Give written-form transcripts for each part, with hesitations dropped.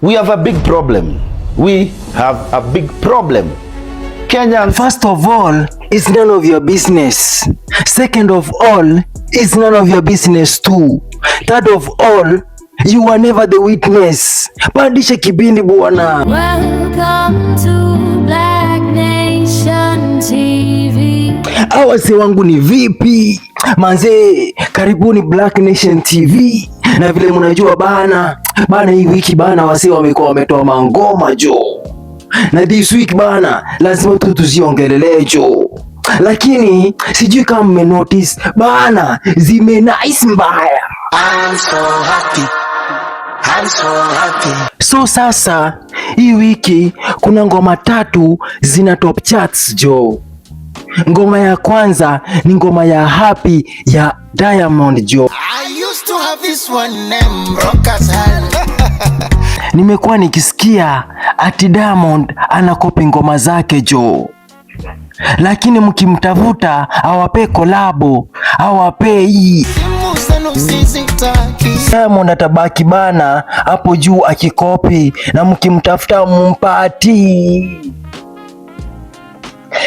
We have a big problem. We have a big problem. Kenyans. First of all, it's none of your business. Second of all, it's none of your business too. Third of all, you were never the witness. Pandisha kibindi bwana. Welcome to Black Nation TV. Awase wangu ni vipi? Manze, karibuni Black Nation TV. Na vile mnajua bana hii wiki bana wase wamekuwa wametoa mangoma jo. Na this week bana lazima tuziongelele jo. Lakini sijui kama mmenotice bana zime nice mbaya. I'm so happy. So sasa hii wiki kuna ngoma 3 zina top charts jo. Ngoma ya kwanza ni ngoma ya Happy ya Diamond jo. I used to have this one name Rockasal. Nimekuwa nikisikia ati Diamond anakopi ngoma zake jo. Lakini mkimtafuta awape kolabo, awape hii. Diamond atabaki bana hapo juu akikopi na mkimtafuta mumpati.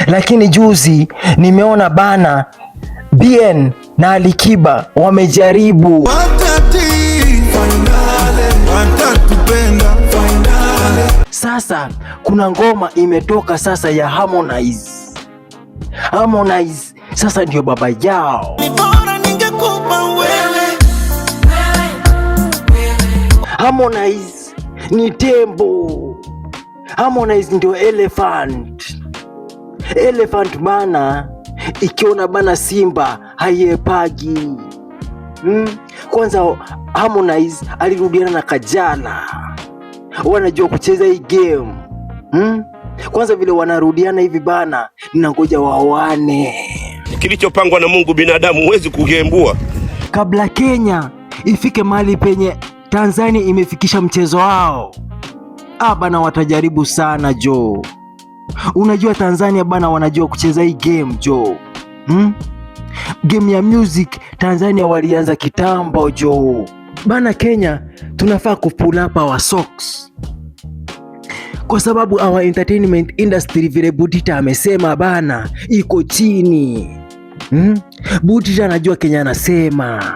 Lakini juzi nimeona bana Bien na Alikiba wamejaribu. Sasa kuna ngoma imetoka sasa ya Harmonize. Harmonize sasa ndio baba yao. Harmonize ni tembo. Harmonize ndio elephant. Elephant bana ikiona bana simba haiepagi. Kwanza Harmonize alirudiana na Kajala. Wanajua kucheza hii game. Kwanza vile wanarudiana hivi bana, ninangoja waoane. Kilichopangwa na Mungu binadamu huwezi kugembua. Kabla Kenya ifike mahali penye Tanzania imefikisha mchezo wao, bana watajaribu sana jo. Unajua Tanzania bana wanajua kucheza hii game jo. Game ya music Tanzania walianza kitambo jo. Bana Kenya tunafaa kupull up our socks. Kwa sababu our entertainment industry vile Butita amesema bana iko chini. Butita anajua Kenya anasema.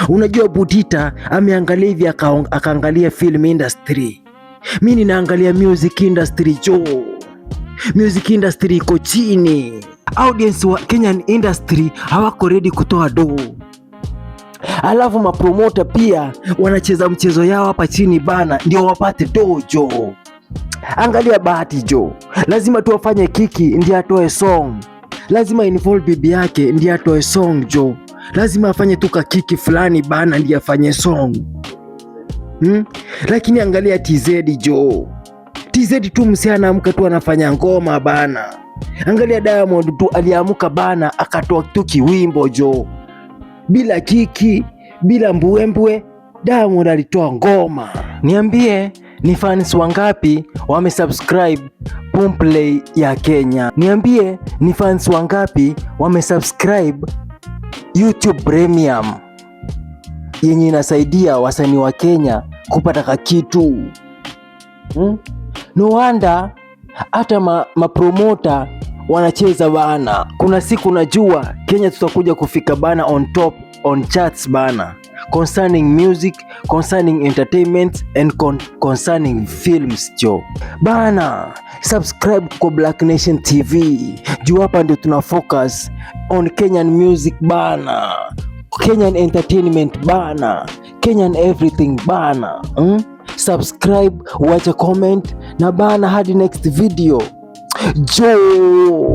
Unajua Butita ameangalia hivi akaangalia film industry. Mimi ninaangalia music industry jo. Music industry iko chini. Audience wa Kenyan industry hawako ready kutoa do. Alafu mapromota pia wanacheza mchezo yao hapa chini bana ndio wapate dojo. Angalia Bahati jo. Lazima tu afanye kiki ndiye atoe song. Lazima involve bibi yake ndiye atoe song jo. Lazima afanye tu kiki fulani bana ndiye afanye song. Lakini angalia TZ jo. TZ tu msichana amka tu anafanya ngoma bana. Angalia Diamond tu aliamuka bana akatoa tu kiwimbo jo. Bila kiki, bila mbwembwe, Diamond alitoa ngoma. Niambie ni fans wangapi wamesubscribe Boomplay ya Kenya? Niambie ni fans wangapi wamesubscribe YouTube Premium yenye inasaidia wasanii wa Kenya kupata kakitu. No wonder hata mapromota wanacheza bana. Kuna siku najua Kenya tutakuja kufika bana on top on charts bana, concerning music, concerning entertainment and concerning films jo. Bana subscribe kwa Black Nation TV. Juu hapa ndio tuna focus on Kenyan music bana, Kenyan entertainment bana, Kenyan everything bana. Subscribe, wacha comment na bana hadi next video jo.